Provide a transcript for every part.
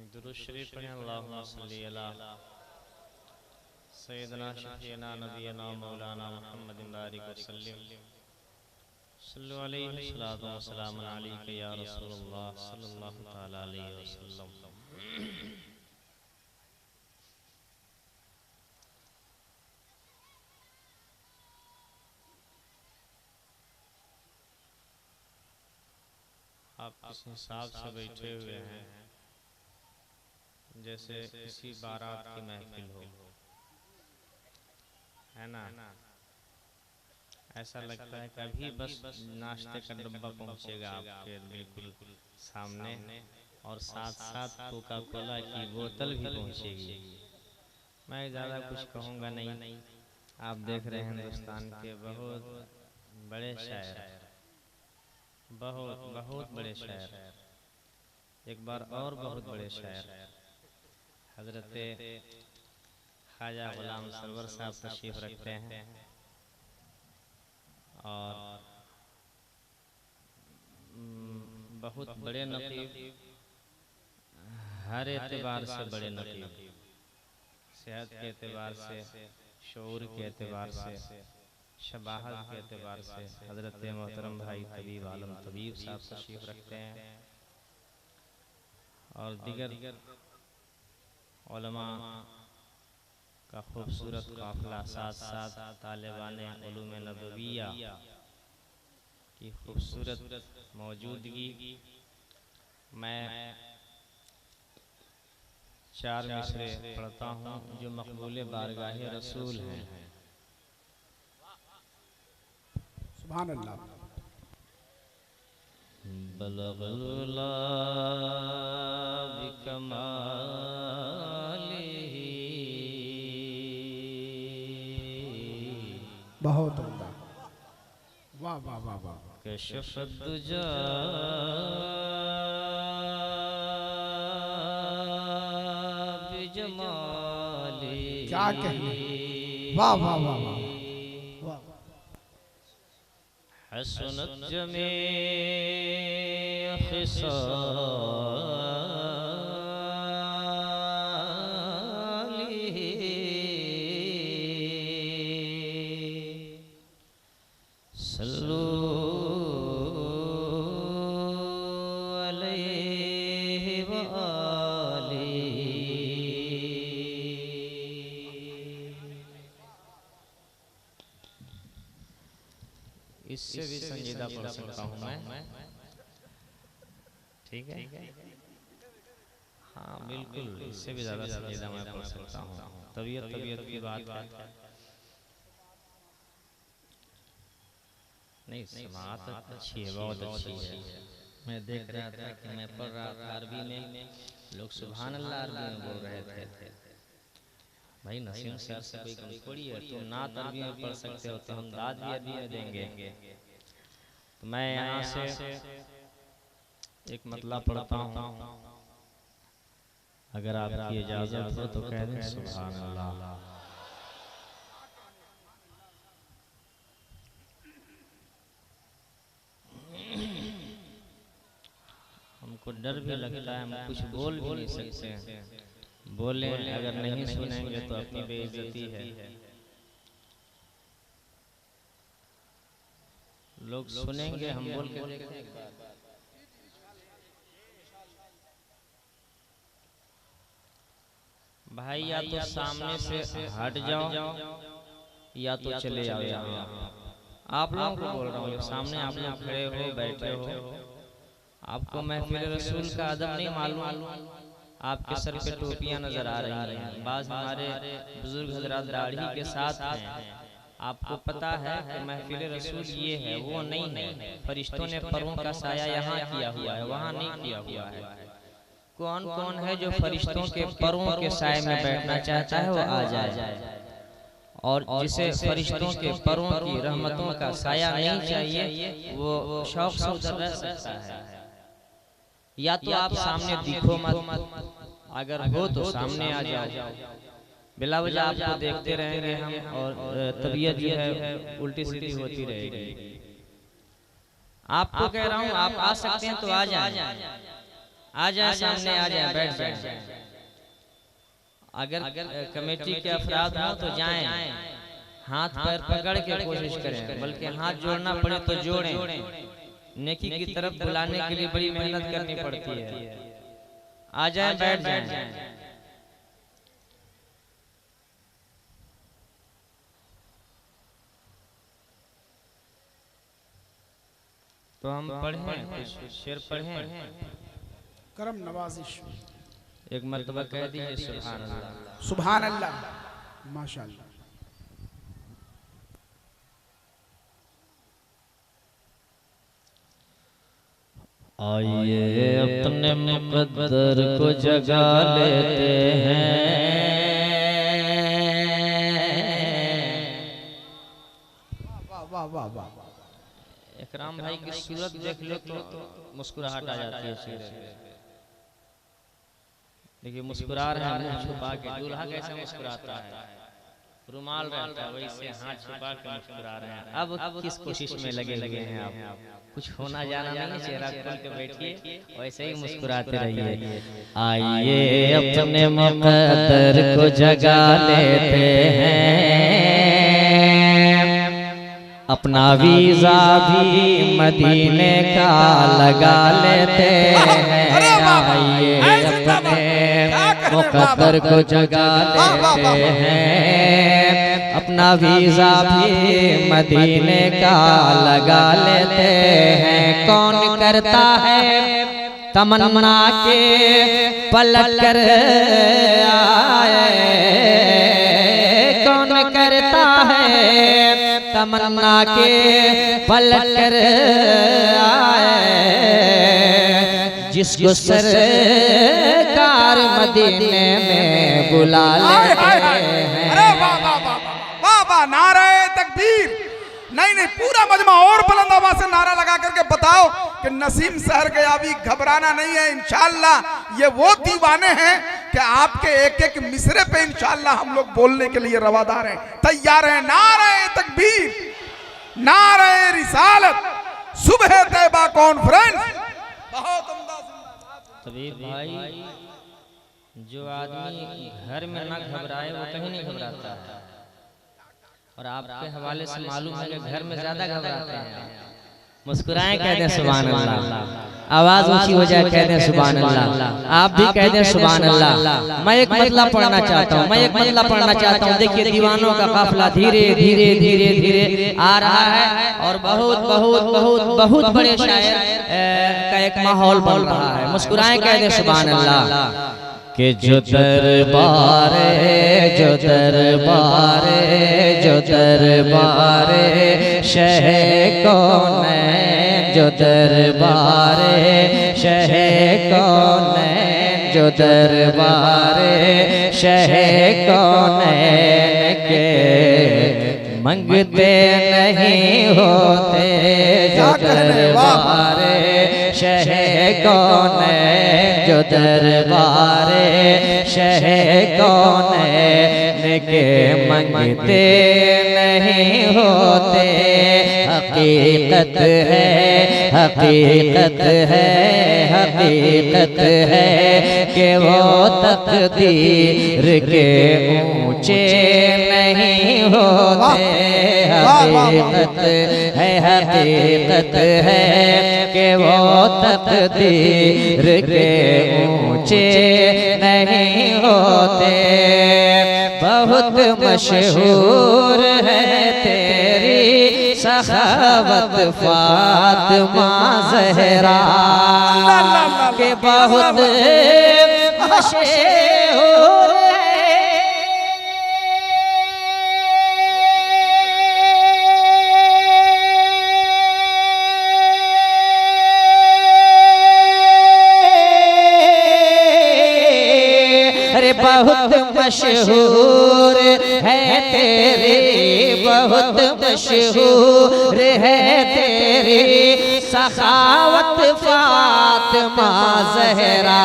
दुरूद शरीफ पढ़ें। अल्लाहुम्मा सल्ली अला सय्यदना शफीना नबीना मौलाना मुहम्मदिन बारिक वसल्लिम सल्लु अलैहि सलातु व सलामुन अलैका या रसूलल्लाह सल्लल्लाहु तआला अलैहि वसल्लम। आप इस हिसाब से बैठे हुए हैं जैसे किसी बारात की महफिल हो, है ना। ऐसा लगता है कभी बस नाश्ते का डब्बा पहुंचेगा आपके बिल्कुल सामने और साथ साथ कोका कोला की बोतल भी पहुंचेगी। मैं ज़्यादा कुछ कहूँगा नहीं। आप देख रहे हैं हिंदुस्तान के बहुत बड़े शायर, बहुत बहुत बड़े शायर, एक बार और बहुत बड़े शायर हजरत ख्वाजा गुलाम सरवर साहब तशरीफ रखते हैं और बहुत बड़े नकीब, हर एतबार से बड़े नकीब, सेहत के एतबार से, शऊर के एतबार से, शबाहत के एतबार से हजरत मोहतरम भाई तबीब आलम तबीब साहब तशरीफ रखते हैं और दीगर उलमा का खूबसूरत काफिला साथ साथ तालिबाने उलूम नबविया की खूबसूरत मौजूदगी। मैं चार मिसरे पढ़ता हूँ जो मकबूल बारगाह रसूल हैं। सुभान अल्लाह। बलगुला बिकमालिही बहुत उम्दा। वाह वाह वाह वाह। कशफ़त दुजा बिजमालिही। क्या कहने। वाह वाह वाह वाह वाह। हसनत जमी खिसालिही सल्लू अलैहि व आलिही। इससे भी संजीदा पढ़ सकता हूँ मैं, ठीक है। हाँ बिल्कुल, इससे भी ज़्यादा संजीदा मैं पढ़ सकता हूँ। तबीयत की बात है। नहीं, समात अच्छी है, बहुत अच्छी है। मैं देख रहा था कि मैं पढ़ रहा था अरबी में, लोग सुभान अल्लाह अरबी में बोल रहे थे। भाई नसीम सर से कोई कम थोड़ी है, तुम नात अरबी में पढ़ सकते हो तो हम दाद भी अरबी में देंगे। तो मैं यहाँ से एक मतला पढ़ता हूँ, अगर आपकी इजाजत हो तो कह दें सुभान अल्लाह। हमको डर भी लगता है, हम कुछ बोल भी नहीं सकते हैं। बोले अगर नहीं सुनेंगे तो अपनी बेइज्जती है। लोग सुनेंगे, हम बोल के देखते हैं। भाई या तो सामने से हट जाओ या तो चले आओ यहाँ। आप लोगों को बोल रहा हूँ, सामने आप लोग खड़े हो बैठे हो, आपको महफिल रसूल का अदब नहीं मालूम। आपके सर पे टोपियां नजर आ रही हैं, बाज हमारे बुजुर्ग हजरात दाढ़ी के साथ हैं। आपको पता है कि महफिल रसूल ये है, वो नहीं है। फरिश्तों ने परों का साया यहाँ किया हुआ है, वहाँ नहीं किया हुआ है। कौन कौन है जो फरिश्तों के परों के साए में बैठना चाहता है वो आ जाए, और जिसे फरिश्तों के परों की रहमतों का साया नहीं चाहिए वो शौक से उधर रह सकता है। या तो आप सामने दिखो मत, अगर हो तो सामने आ जाओ। बिला वजह आपको देखते रहेंगे हम और तबीयत जो है उल्टी सीधी होती रहेगी। आपको कह रहा हूँ आप आ सकते हैं तो आ जाएं, आ जाए सामने, आ जाए, बैठ जाए। अगर कमेटी के अफराद हो तो जाएं, हाथ पैर पकड़ के कोशिश करें, बल्कि हाथ जोड़ना पड़े तो जोड़ें। नेकी की तरफ बुलाने के लिए बड़ी मेहनत करनी पड़ती है। आ जाए, बैठ जाए। तो हम पढ़ें, कुछ शेर पढ़ें। करम नवाजिश। एक मर्तबा कह दीजिए सुभान अल्लाह। सुभान अल्लाह, माशाअल्लाह। आइए अपने मुकद्दर को जगा लेते हैं। वाह वाह वाह। इकराम भाई की सूरत देख लो तो मुस्कुराहट आ जाती है चेहरे पे। देखिए मुस्कुरा रहे हैं मुंह छुपा के। दूल्हा कैसे मुस्कुराता है, रुमाल रहता है वैसे हाथ छुपा के मुस्कुरा रहे हैं। अब किस कोशिश में लगे हैं आप? कुछ होना जाना नहीं, चेहरा खोल के बैठिए, वैसे ही मुस्कुराते रहिए। आइए अपने मुकद्दर को जगा लेते हैं, अपना वीजा भी मदीने का लगा लेते हैं। आइए अपने मुकद्दर को जगा लेते हैं, अपना वीजा भी मदीने का लगा लेते हैं। कौन करता है तमन्ना के पलट कर आए, कौन करता है तमन्ना के पलट कर आए, जिसको सरकार मदीने में बुला लेते हैं। अरे वाह वाह वाह वाह वाह, नारे तकबीर। नहीं, पूरा मजमा और बुलंद आवाज से नारा लगा करके बताओ कि नसीम शहर के अभी घबराना नहीं है। इंशाअल्लाह ये वो दीवाने हैं कि आपके एक एक मिसरे पे इंशाअल्लाह हम लोग बोलने के लिए रवादार हैं, तैयार हैं। नारे तकबीर, नारे रिसालत, सुबह तैबा कॉन्फ्रेंस। बहुत उम्दा। तबीब भाई, जो आदमी घर में ना घबराए वो कहीं नहीं घबराता है, और आपके हवाले से मालूम है कि घर में ज्यादा घबराते हैं। मुस्कुराएं, कह दें सुभान अल्लाह। आवाज ऊंची हो जाए, कह दें सुभान अल्लाह। आप भी कह दें सुभान अल्लाह। मैं एक मतला पढ़ना चाहता हूँ, मैं एक मतला पढ़ना चाहता हूँ। देखिए दीवानों का काफिला धीरे धीरे धीरे धीरे आ रहा है, और बहुत बहुत बहुत बहुत बड़े शायर का एक माहौल बन रहा है। मुस्कुराएं, कह दें सुभान अल्लाह। कि जो दरबारे जो दरबारे जो दरबारे शह कौन है, जो दरबारे शह कौन है, जो दरबारे शह कौन है के मंगते नहीं होते, जो दरबारे शह कौन है, जो दरबारे शह कौन है के मंगते नहीं होते। हकीकत है, हकीकत है, हकीकत है कि वो तकदीर के ऊंचे नहीं होते। हकीकत है, हकीकत है कि वो तकदीर के ऊंचे नहीं होते। बहुत मशहूर है तेरी सखावत फातिमा ज़हरा के, बहुत मशहूर बहुत मशहूर है तेरी, बहुत मशहूर है तेरी सखावत फातिमा ज़हरा,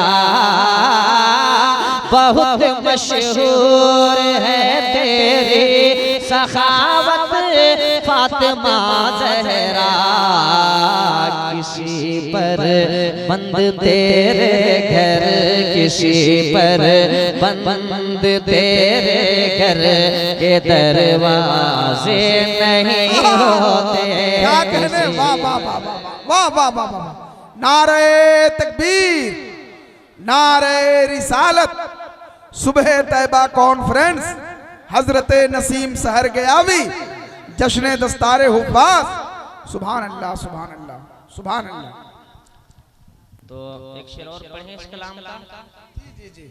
बहुत मशहूर है तेरी सखावत फातिमा ज़हरा किसी पर बंद तेरे घर, किसी पर बंद तेरे घर के दरवाजे नहीं होते। क्या कहने, वाह वाह वाह वाह वाह वाह वाह। नारे तकबीर, नारे रिसालत, सुबह तैबा कॉन्फ्रेंस, हजरत नसीम सहर गयावी, जश्न दस्तारे हुब्बास। सुभान अल्लाह, सुभान अल्लाह, सुभान अल्लाह। तो एक शेर और पढ़ें इस कलाम का। जी जी।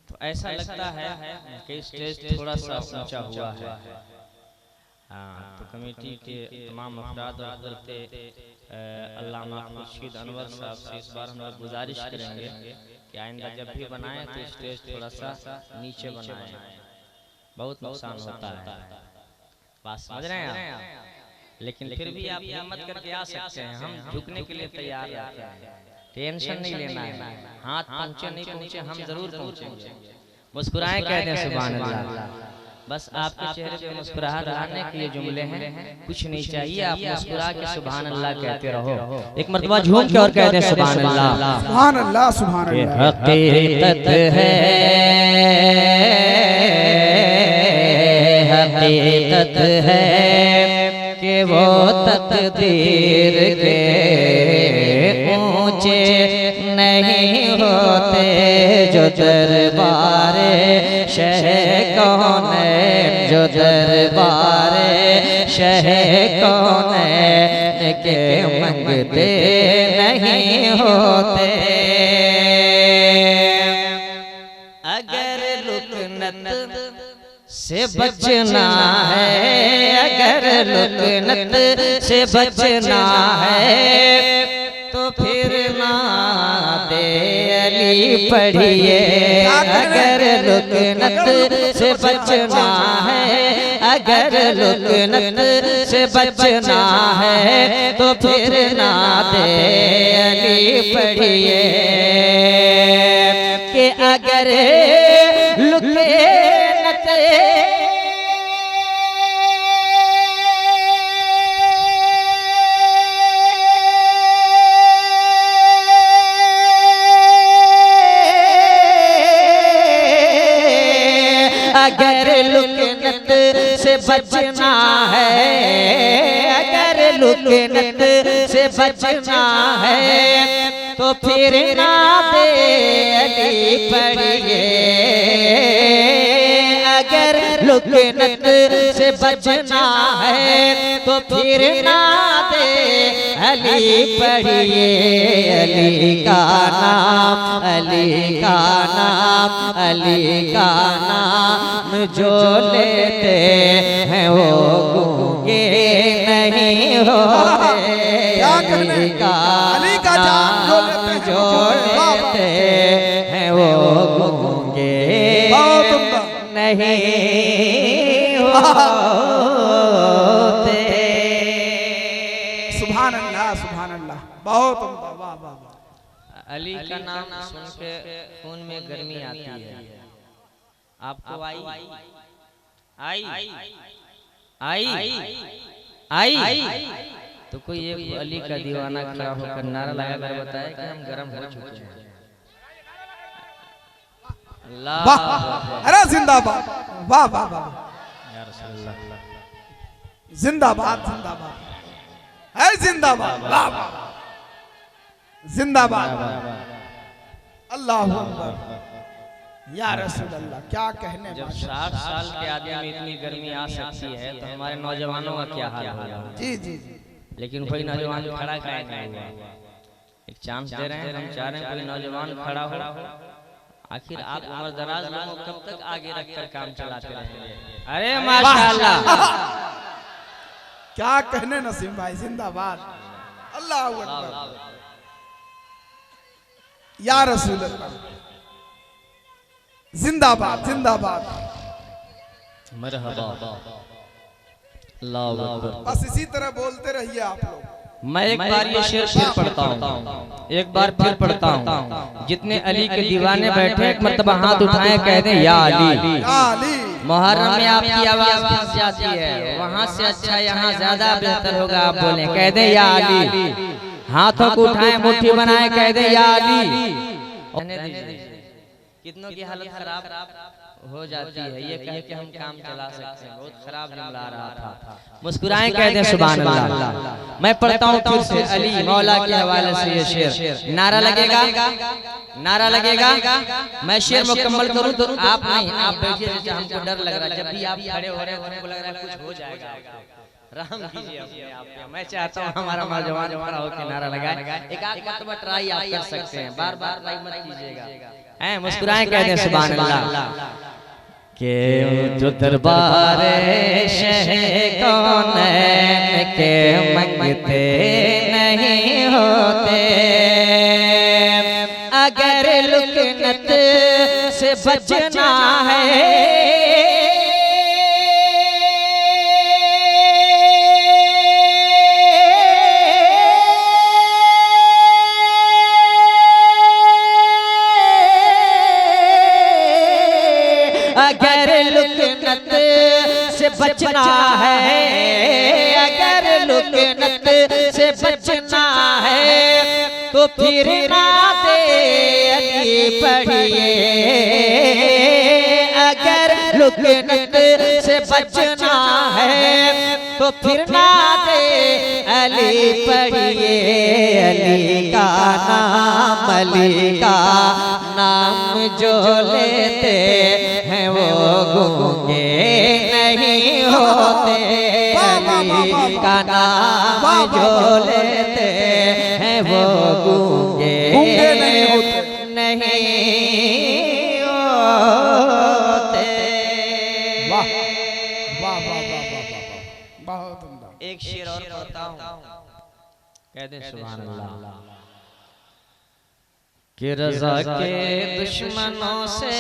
तो ऐसा लगता है कि स्टेज थोड़ा सा ऊंचा हुआ है। हाँ, तो कमेटी के तमाम अफराद और हज़रत अल्लामा खुर्शीद अनवर साहब से इस बार हम लोग गुजारिश करेंगे कि आइंदा जब भी बनाएं तो स्टेज थोड़ा सा नीचे बनाएं, बहुत नुकसान होता है। बात समझ रहे हैं आप? लेकिन फिर भी आप हिम्मत करके आ सकते हैं, हम झुकने के लिए तैयार रहते हैं। टेंशन नहीं लेना है, हाथ पहुंचे नहीं पहुंचे हम जरूर पहुंचेंगे। मुस्कुराएं, कह दें सुभान अल्लाह। बस आपके चेहरे पे मुस्कुराहट लाने के ये जुमले हैं, कुछ नहीं चाहिए, आप मुस्कुरा के सुभान अल्लाह कहते रहो। एक मर्तबा झूम के और कह दें सुभान अल्लाह, सुभान अल्लाह, सुभान अल्लाह। हकीकत है, हकीकत है कि वो तकदीर के ऊंचे नहीं होते जो दरबारे शह कौनैन, जो दरबारे शह कौनैन के मंगते नहीं होते। अगर लुकनत से बचना है, अगर लुकनत से बचना है तो फिर नाते अली पढ़िए। अगर लुकनत से बचना है, अगर लुकनत से बचना है तो फिर नाते अली पढ़िए। कि अगर लुकनत अगर लुकनत से बचना है, अगर लुकनत से बचना है तो फिर नाते अली पढ़िए। अगर लुकनत से बचना है तो फिर नाते अली पढ़िए। अली का नाम, अली का नाम, अली का नाम जो लेते हैं वो गूंगे नहीं होते। अली का नाम जो लेते हैं वो गूंगे नहीं होते। सुभान अल्लाह, सुभान अल्लाह, बहुत उम्दा, वाह वाह वाह। अली का नाम सुन के खून में गर्मी आती है। आपको आई आई आई आई आई तो कोई एक अली का दीवाना खड़ा होकर नारा लगाकर बताए कि हम गर्म हो चुके हैं। वाह, अरे जिंदाबाद, वाह वाह वाह, या रसूल अल्लाह, जिंदाबाद, जिंदाबाद है, जिंदाबाद, वाह वाह, जिंदाबाद, अल्लाहू अकबर, या रसूल अल्लाह। क्या कहने। जब 60 साल के आदमी में इतनी गर्मी आ सकती है तो हमारे नौजवानों का क्या हाल होगा। जी जी जी। लेकिन कोई नौजवान खड़ा काहे नहीं हुआ। एक चांस दे रहे हैं, हम चाह रहे हैं कोई नौजवान खड़ा हो। आखिर आप उम्र दराज लोगों कब तक आगे रखकर काम चलाते रहेंगे। अरे माशाअल्लाह, क्या कहने नसीम भाई, जिंदाबाद, अल्लाहू अकबर, या रसूल अल्लाह, जिंदाबाद, जिंदाबाद, मरहबा, अल्लाहू अकबर। बस इसी तरह बोलते रहिए आप लोग। मैं एक बार ये शेर फिर पढ़ता हूँ, एक बार फिर पढ़ता हूँ। जितने अली के दीवाने बैठे एक मर्तबा हाथ उठाएं, कह दें या अली, या अली। मुहर्रम में आपकी आवाज फंस जाती है, वहाँ से अच्छा यहाँ ज्यादा बेहतर होगा आप बोले, कह दे या अली, हाथों को उठाए मुट्ठी बनाए कह दे या अली। कितनों की हालत खराब हो जाती है, ये कह के हम काम चला सकते हैं, बहुत खराब जुमला आ रहा था, मुस्कुराएं कह दें सुभान अल्लाह। मैं पढ़ता हूँ फिर से अली मौला के हवाले से ये शेर, नारा लगेगा, नारा लगेगा, मैं शेर मुकम्मल करूँ तो आप नहीं, आप बैठिए, हमको डर लग रहा है, जब भी आप खड़े हो रहे हो हमको लग रहा है कुछ हो जाएगा, रहम कीजिए अपने आप पे। मैं चाहता हूँ हमारा नौजवान खड़ा होकर नारा लगाए, एक आध मरतबा ट्राई आप कर सकते हैं, बार बार ट्राई मत कीजिएगा, हैं मुस्कुराएं कह दें सुभान अल्लाह। के जो दरबार शह कौनैन के मंगते नहीं होते, अगर लुकनत से बचना है बचना है, अगर लुकनत से बचना है तो फिर ना दे अली पढ़िए, अगर लुकनत से बचना है तो फिर ना दे अली पढ़िए, अली का नाम, अली का नाम जो लेते हैं वो गूंगे नहीं होते, अली का नाम जो लेते हैं वो गूंगे नहीं होते। वाह वाह वाह वाह वाह, बहुत उम्दा। एक शेर और पढ़ता हूँ, कह दे सुभान अल्लाह। कि रज़ा के दुश्मनों से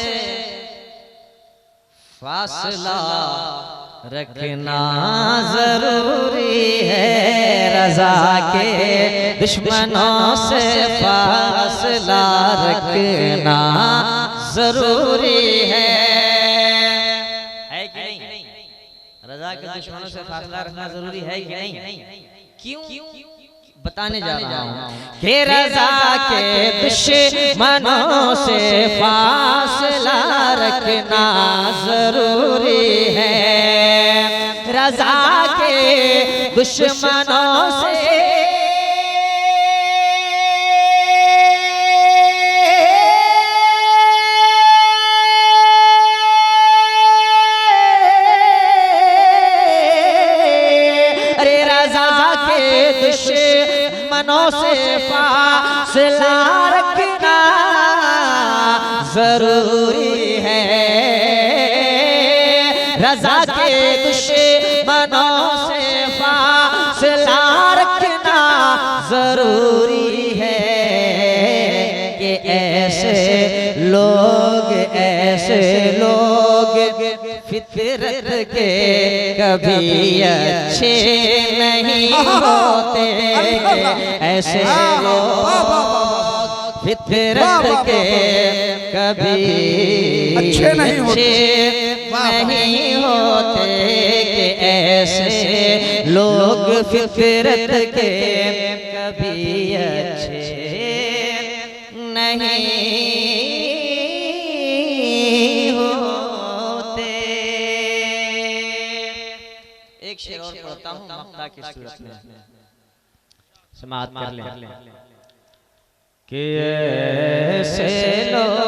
फासला रखना जरूरी है, रज़ा के दुश्मनों से फासला रखना जरूरी है कि नहीं? रज़ा के दुश्मनों से फासला रखना जरूरी है कि नहीं? क्यों बताने जा रहा हूँ कि रज़ा के दुश्मनों से फासला रखना जरूरी है, रज़ा के दुश्मनों से से फासला रखना जरूरी है, रज़ा के दुश्मनों से फासला रखना जरूरी है, कि ऐसे लोग फितरत के कभी अच्छे नहीं होते, ऐसे लोग फितरत के कभी अच्छे नहीं होते, कि ऐसे लोग फितरत के कभी अच्छे नहीं होते। एक शेर और पढ़ता हूँ मक्ता की सूरत में, समाअत कर लें। कि ऐसे लोग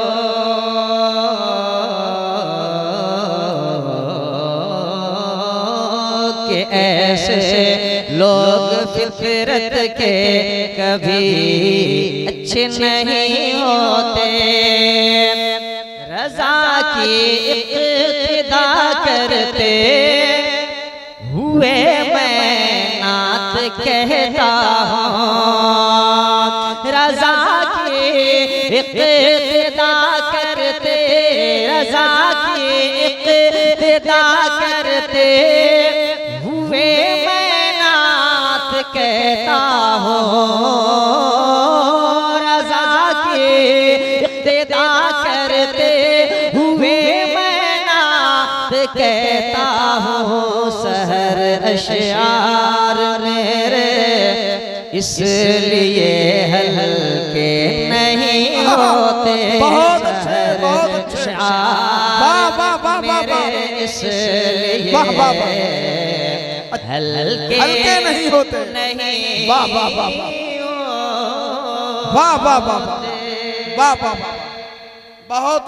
के ऐसे लोग फितरत के कभी अच्छे नहीं होते, रज़ा की इक्तिदा करते हुए मैं नात कहता हूँ, रज़ा की इक्तिदा करते, रज़ा की इक्तिदा करते हुए मैं नात कहता हूँ, रज़ा की इक्तिदा करते हुए मैं नात अशआर मेरे इसलिए हल्के नहीं होते। बहुत अच्छे, बहुत अच्छे। वाह वाह वाह वाह वाह, इसलिए वाह वाह वाह, हल्के हल्के नहीं होते। नहीं वाह वाह वाह वाह, वाह वाह वाह वाह, वाह वाह वाह, बहुत